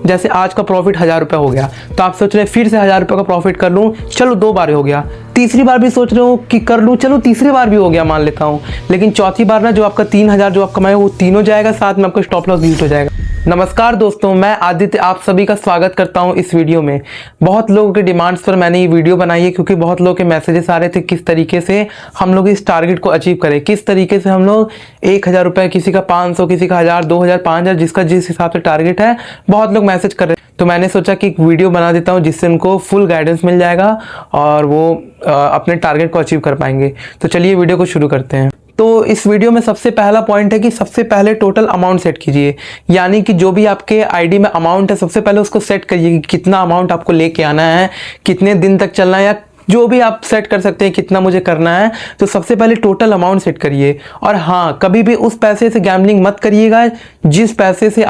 जैसे आज का प्रॉफिट 1000 रुपये हो गया, तो आप सोच रहे हैं फिर से 1000 रुपये का प्रॉफिट कर लूँ, चलो 2 बार हो गया, तीसरी बार भी सोच रहे हो कि कर लूँ, चलो तीसरी बार भी हो गया मान लेता हूँ, लेकिन चौथी बार ना जो आपका 3000 जो आप कमाए वो तीनों जाएगा, साथ में आपका स्टॉप लॉस भी हिट हो जाएगा। नमस्कार दोस्तों, मैं आदित्य आप सभी का स्वागत करता हूं इस वीडियो में। बहुत लोगों के डिमांड्स पर मैंने ये वीडियो बनाई है क्योंकि बहुत लोगों के मैसेजेस आ रहे थे किस तरीके से हम लोग इस टारगेट को अचीव करें, किस तरीके से हम लोग 1000 रुपये, किसी का 500, किसी का 1000, 2000, 5000, जिसका जिस हिसाब से टारगेट है, बहुत लोग मैसेज कर रहे हैं। तो मैंने सोचा कि एक वीडियो बना देता हूँ जिससे उनको फुल गाइडेंस मिल जाएगा और वो अपने टारगेट को अचीव कर पाएंगे। तो चलिए वीडियो को शुरू करते हैं। तो इस वीडियो में सबसे पहला पॉइंट है कि सबसे पहले टोटल अमाउंट सेट कीजिए, यानी कि जो भी आपके आईडी में अमाउंट है सबसे पहले उसको सेट करिए कि कितना अमाउंट आपको लेके आना है, कितने दिन तक चलना है, या जो भी आप सेट कर सकते हैं कितना मुझे करना है। तो सबसे पहले टोटल अमाउंट सेट करिए। और हाँ, कभी भी उस पैसे से गैम्बलिंग मत करिएगा जिस पैसे से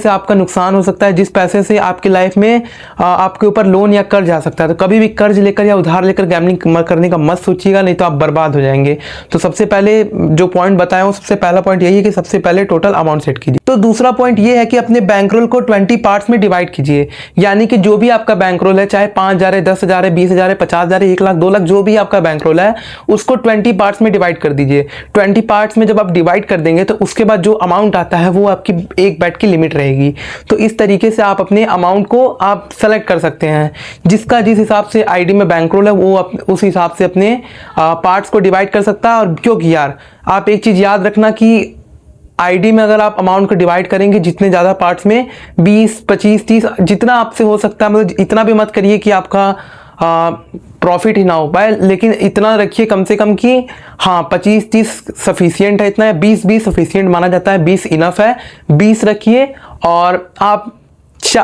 आपका नुकसान हो सकता है, जिस पैसे से आपकी लाइफ में आपके ऊपर लोन या कर्ज आ सकता है। तो कभी भी कर्ज लेकर या उधार लेकर गैम्बलिंग करने का मत सोचिएगा, नहीं तो आप बर्बाद हो जाएंगे। तो सबसे पहले जो पॉइंट बताया हूँ, सबसे पहला पॉइंट यही है कि सबसे पहले टोटल अमाउंट सेट कीजिए। तो दूसरा पॉइंट ये है कि अपने बैंकरोल को 20 पार्ट्स में डिवाइड कीजिए, यानी कि जो भी आपका बैंकरोल है, चाहे 5000 है, 10,000 है, 20,000 है, 50,000 है, 1 लाख, 2 लाख, जो भी आपका बैंकरोल है उसको 20 पार्ट्स में डिवाइड कर दीजिए। 20 पार्ट्स में जब आप डिवाइड कर देंगे तो उसके बाद जो अमाउंट आता है वो आपकी एक बेट की लिमिट रहेगी। तो इस तरीके से आप अपने अमाउंट को आप सेलेक्ट कर सकते हैं, जिसका जिस हिसाब से आईडी में बैंकरोल है वो उस हिसाब से अपने पार्ट्स को डिवाइड कर सकता है। और क्योंकि यार आप एक चीज याद रखना कि आईडी में अगर आप अमाउंट को डिवाइड करेंगे जितने ज़्यादा पार्ट्स में 20, 25, 30 जितना आपसे हो सकता है, मतलब इतना भी मत करिए कि आपका प्रॉफिट ही ना हो पाए, लेकिन इतना रखिए कम से कम कि हाँ 25-30 सफिशियंट है, इतना है। 20 सफिशियंट माना जाता है, 20 इनफ है, 20 रखिए और आप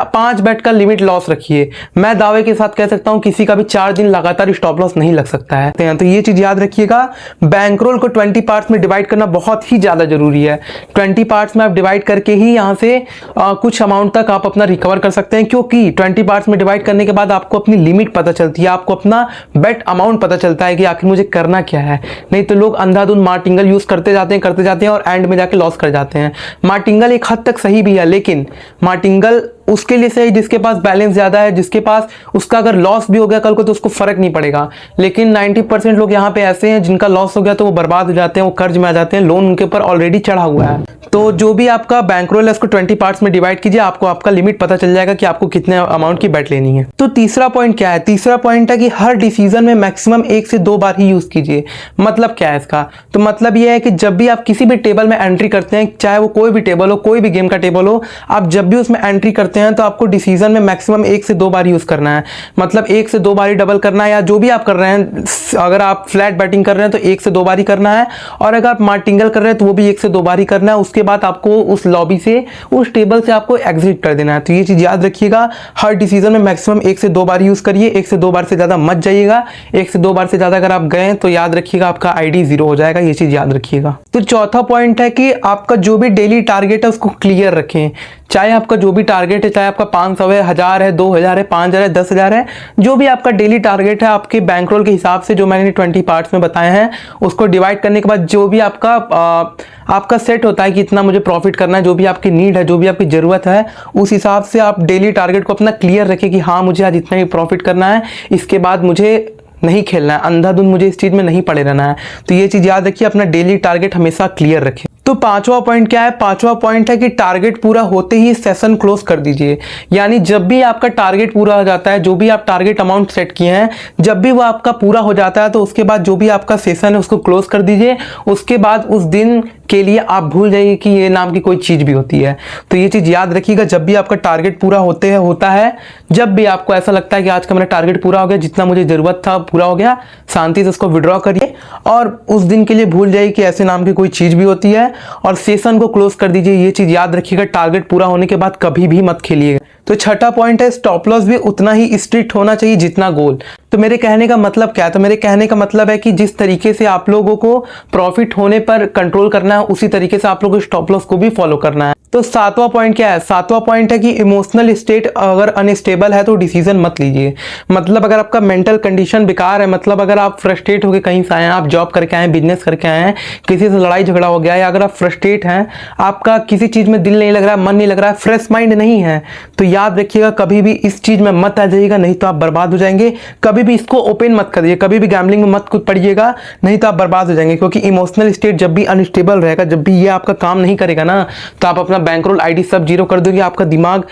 5 बेट का लिमिट लॉस रखिए। मैं दावे के साथ कह सकता हूं किसी का भी 4 दिन लगातार स्टॉप लॉस नहीं लग सकता है। तो ये चीज याद रखिएगा, बैंकरोल को 20 पार्ट्स में डिवाइड करना बहुत ही ज्यादा जरूरी है। 20 पार्ट्स में आप डिवाइड करके ही यहां से कुछ अमाउंट तक आप अपना रिकवर कर सकते हैं, क्योंकि 20 पार्ट्स में डिवाइड करने के बाद आपको अपनी लिमिट पता चलती है, आपको अपना बेट अमाउंट पता चलता है कि आखिर मुझे करना क्या है। नहीं तो लोग अंधाधुंध मार्टिंगल यूज करते जाते हैं और एंड में जाके लॉस कर जाते हैं। मार्टिंगल एक हद तक सही भी है, लेकिन मार्टिंगल उसके लिए सही जिसके पास बैलेंस ज्यादा है, जिसके पास उसका अगर लॉस भी हो गया कल को तो उसको फर्क नहीं पड़ेगा। लेकिन 90% लोग यहाँ पे ऐसे हैं जिनका लॉस हो गया तो वो बर्बाद हो जाते हैं, वो कर्ज में आ जाते हैं, लोन उनके ऊपर ऑलरेडी चढ़ा हुआ है। तो जो भी आपका बैंकरोल है उसको 20 पार्ट्स में डिवाइड कीजिए, आपको आपका लिमिट पता चल जाएगा कि आपको कितने अमाउंट की बेट लेनी है। तो तीसरा पॉइंट क्या है? तीसरा पॉइंट है कि हर डिसीजन में मैक्सिमम 1 से 2 बार ही यूज कीजिए। मतलब क्या है इसका? तो मतलब यह है कि जब भी आप किसी भी टेबल में एंट्री करते हैं, चाहे वो कोई भी टेबल हो, कोई भी गेम का टेबल हो, आप जब भी उसमें एंट्री करते हैं तो आपको डिसीजन में मैक्सिमम 1 से 2 बार यूज करना है। मतलब 1 से 2 बार ही डबल करना है, या जो भी आप कर रहे हैं, अगर आप फ्लैट बैटिंग कर रहे हैं तो 1 से 2 बार ही करना है, और अगर आप मार्टिंगल कर रहे हैं तो वो भी 1 से 2 बार ही करना है। उसके बाद आपको उस लॉबी से, उस टेबल से आपको एग्जिट कर देना है। तो ये चीज याद रखिएगा, हर डिसीजन में मैक्सिमम 1 से 2 बार यूज करिए, 1 से 2 बार से ज्यादा मत जाइएगा। 1 से 2 बार से ज्यादा अगर आप गए तो याद रखिएगा आपका आईडी 0 हो जाएगा, ये चीज याद रखिएगा। तो चौथा पॉइंट है कि आपका जो भी डेली टारगेट है उसको क्लियर रखें। चाहे आपका जो भी टारगेट है, चाहे आपका 500 है, 1000 है, 2000 है, 5000 है, 10,000 है, जो भी आपका डेली टारगेट है, आपके बैंकरोल के हिसाब से जो मैंने 20 पार्ट्स में बताए हैं उसको डिवाइड करने के बाद जो भी आपका सेट होता है कि इतना मुझे प्रॉफिट करना है, जो भी आपकी नीड है, जो भी आपकी जरूरत है, उस हिसाब से आप डेली टारगेट को अपना क्लियर रखें कि हाँ मुझे आज इतना ही प्रॉफिट करना है, इसके बाद मुझे नहीं खेलना है, अंधाधुंध मुझे इस चीज में नहीं पड़े रहना है। तो ये चीज याद रखिए, अपना डेली टारगेट हमेशा क्लियर रखें। तो पांचवा पॉइंट क्या है? पांचवा पॉइंट है कि टारगेट पूरा होते ही सेशन क्लोज कर दीजिए। यानी जब भी आपका टारगेट पूरा हो जाता है, जो भी आप टारगेट अमाउंट सेट किए हैं, जब भी वो आपका पूरा हो जाता है तो उसके बाद जो भी आपका सेशन है उसको क्लोज कर दीजिए। उसके बाद उस दिन के लिए आप भूल जाइए कि ये नाम की कोई चीज भी होती है। तो ये चीज याद रखिएगा, जब भी आपका टारगेट पूरा होता है, जब भी आपको ऐसा लगता है कि आज का मेरा टारगेट पूरा हो गया, जितना मुझे जरूरत था पूरा हो गया, शांति से उसको विड्रॉ करिए और उस दिन के लिए भूल जाइए कि ऐसे नाम की कोई चीज भी होती है, और सेशन को क्लोज कर दीजिए। ये चीज याद रखिएगा, टारगेट पूरा होने के बाद कभी भी मत खेलिएगा। तो छठा पॉइंट है, स्टॉप लॉस भी उतना ही स्ट्रिक्ट होना चाहिए जितना गोल। तो मेरे कहने का मतलब क्या है? तो मेरे कहने का मतलब है कि जिस तरीके से आप लोगों को प्रॉफिट होने पर कंट्रोल करना है, उसी तरीके से आप लोगों को स्टॉप लॉस को भी फॉलो करना है। तो सातवां पॉइंट क्या है? सातवां पॉइंट है कि इमोशनल स्टेट अगर अनस्टेबल है तो डिसीजन मत लीजिए। मतलब अगर आपका मेंटल कंडीशन बेकार है, मतलब अगर आप फ्रस्ट्रेट होकर कहीं से आए हैं, आप जॉब करके आए हैं, बिजनेस करके आए हैं, किसी से लड़ाई झगड़ा हो गया, या अगर आप फ्रस्ट्रेट हैं, आपका किसी चीज में दिल नहीं लग रहा है, मन नहीं लग रहा है, फ्रेश माइंड नहीं है, तो याद रखिएगा कभी भी इस चीज में मत आ जाइएगा, नहीं तो आप बर्बाद हो जाएंगे। कभी भी इसको ओपन मत करिए, कभी भी गैम्बलिंग में मत कूद पड़िएगा, नहीं तो आप बर्बाद हो जाएंगे। क्योंकि इमोशनल स्टेट जब भी अनस्टेबल रहेगा, जब भी ये आपका काम नहीं करेगा ना, तो आप अपना बैंकरोल आईडी सब जीरो कर दोगे, आपका दिमाग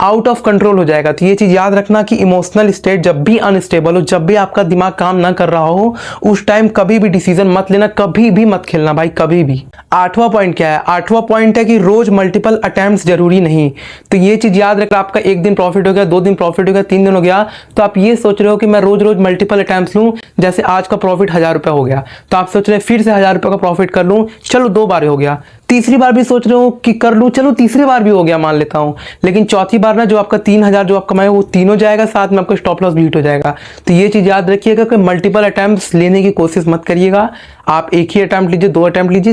आउट ऑफ कंट्रोल हो जाएगा। तो ये चीज याद रखना कि इमोशनल स्टेट जब भी अनस्टेबल हो, जब भी आपका दिमाग काम ना कर रहा हो, उस टाइम कभी भी डिसीजन मत लेना, कभी भी मत खेलना भाई, कभी भी। आठवां पॉइंट क्या है? आठवां पॉइंट है कि रोज मल्टीपल अटेम्प्ट्स जरूरी नहीं। तो ये चीज याद रखना, आपका एक दिन प्रॉफिट हो गया, 2 दिन प्रॉफिट हो गया, 3 दिन हो गया, तो आप ये सोच रहे हो कि मैं रोज रोज मल्टीपल अटेम्प्ट्स लूं। जैसे आज का प्रॉफिट 1000 रुपया हो गया, तो आप सोच रहे हैं फिर से 1000 रुपये का प्रॉफिट कर लूं, चलो 2 बार हो गया। तीसरी बार भी सोच रहे हो कि कर लूं, चलो तीसरी बार भी हो गया मान लेता हूं। लेकिन चौथी बार ना जो आपका 3000 जो आप कमाए वो तीनों जाएगा, साथ में आपका स्टॉप लॉस भी हिट हो जाएगा। तो ये चीज याद रखिएगा कि मल्टीपल अटेम्प्ट्स लेने की कोशिश मत करिएगा। आप एक ही अटेम्प्ट लीजिए, 2 अटेम्प्ट लीजिए,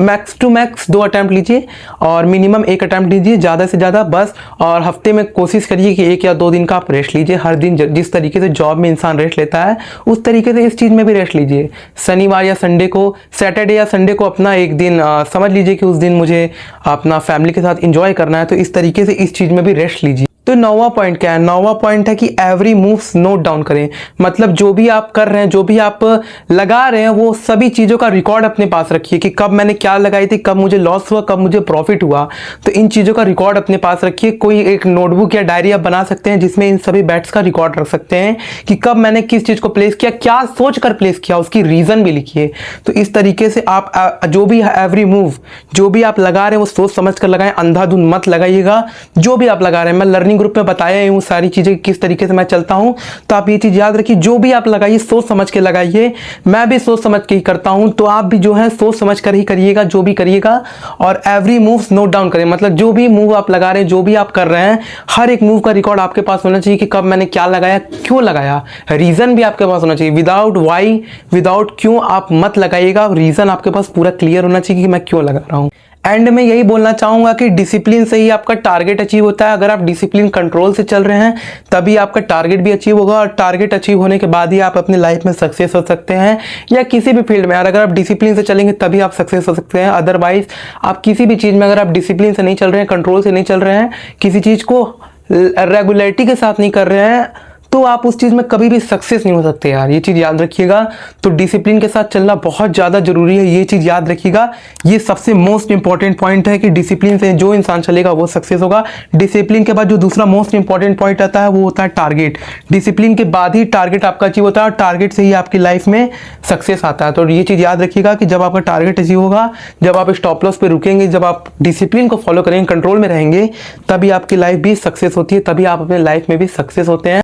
मैक्स टू मैक्स 2 अटेम्प्ट लीजिए, और मिनिमम 1 अटेम्प्ट लीजिए, ज़्यादा से ज़्यादा बस। और हफ्ते में कोशिश करिए कि 1 या 2 दिन का आप रेस्ट लीजिए। हर दिन जिस तरीके से जॉब में इंसान रेस्ट लेता है, उस तरीके से इस चीज़ में भी रेस्ट लीजिए। शनिवार या संडे को, सैटरडे या संडे को अपना एक दिन समझ लीजिए कि उस दिन मुझे अपना फैमिली के साथ इंजॉय करना है, तो इस तरीके से इस चीज़ में भी रेस्ट लीजिए। तो 9वां पॉइंट क्या है? 9वां पॉइंट है कि एवरी मूव्स नोट डाउन करें। मतलब जो भी आप कर रहे हैं, जो भी आप लगा रहे हैं, वो सभी चीज़ों का रिकॉर्ड अपने पास रखिए कि कब मैंने क्या लगाई थी, कब मुझे लॉस हुआ, कब मुझे प्रॉफिट हुआ। तो इन चीज़ों का रिकॉर्ड अपने पास रखिए। कोई एक नोटबुक या डायरी आप बना सकते हैं जिसमें इन सभी बैट्स का रिकॉर्ड रख सकते हैं कि कब मैंने किस चीज़ को प्लेस किया, क्या सोच कर प्लेस किया, उसकी रीज़न भी लिखिए। तो इस तरीके से आप जो भी एवरी मूव जो भी आप लगा रहे हैं वो सोच समझ कर लगाएं, अंधाधुंध मत लगाइएगा। जो भी आप लगा रहे हैं, मैं लर्निंग ग्रुप में बताया हूँ सारी चीजें किस तरीके से मैं चलता हूँ, तो आप ये चीज याद रखिए, जो भी आप लगाइए सोच समझ के लगाइए। मैं भी सोच समझ के ही करता हूँ, तो आप भी जो है सोच समझ कर ही करिएगा जो भी करिएगा। और एवरी मूव नोट डाउन करें, मतलब जो भी मूव आप लगा रहे हैं, जो भी आप कर रहे हैं, हर एक मूव का रिकॉर्ड आपके पास होना चाहिए कि कब मैंने क्या लगाया, क्यों लगाया, रीजन भी आपके पास होना चाहिए। विदाउट वाई, विदाउट क्यों आप मत लगाइएगा, रीजन आपके पास पूरा क्लियर होना चाहिए कि मैं क्यों लगा रहा हूँ। एंड में यही बोलना चाहूंगा कि डिसिप्लिन से ही आपका टारगेट अचीव होता है। अगर आप डिसिप्लिन कंट्रोल से चल रहे हैं, तभी आपका टारगेट भी अचीव होगा, और टारगेट अचीव होने के बाद ही आप अपनी लाइफ में सक्सेस हो सकते हैं, या किसी भी फील्ड में। अगर आप डिसिप्लिन से चलेंगे तभी आप सक्सेस हो सकते हैं। अदरवाइज आप किसी भी चीज़ में अगर आप डिसिप्लिन से नहीं चल रहे हैं, कंट्रोल से नहीं चल रहे हैं, किसी चीज़ को रेगुलरिटी के साथ नहीं कर रहे हैं, तो आप उस चीज़ में कभी भी सक्सेस नहीं हो सकते यार। ये चीज़ याद रखिएगा। तो डिसिप्लिन के साथ चलना बहुत ज़्यादा ज़रूरी है, ये चीज़ याद रखिएगा। ये सबसे मोस्ट इंपॉर्टेंट पॉइंट है कि डिसिप्लिन से जो इंसान चलेगा वो सक्सेस होगा। डिसिप्लिन के बाद जो दूसरा मोस्ट इंपॉर्टेंट पॉइंट आता है वो होता है टारगेट। डिसिप्लिन के बाद ही टारगेट आपका अचीव होता है, और टारगेट से ही आपकी लाइफ में सक्सेस आता है। तो ये चीज़ याद रखिएगा कि जब आपका टारगेट अचीव होगा, जब आप स्टॉप लॉस पे रुकेंगे, जब आप डिसिप्लिन को फॉलो करेंगे, कंट्रोल में रहेंगे, तभी आपकी लाइफ भी सक्सेस होती है, तभी आप अपने लाइफ में भी सक्सेस होते हैं।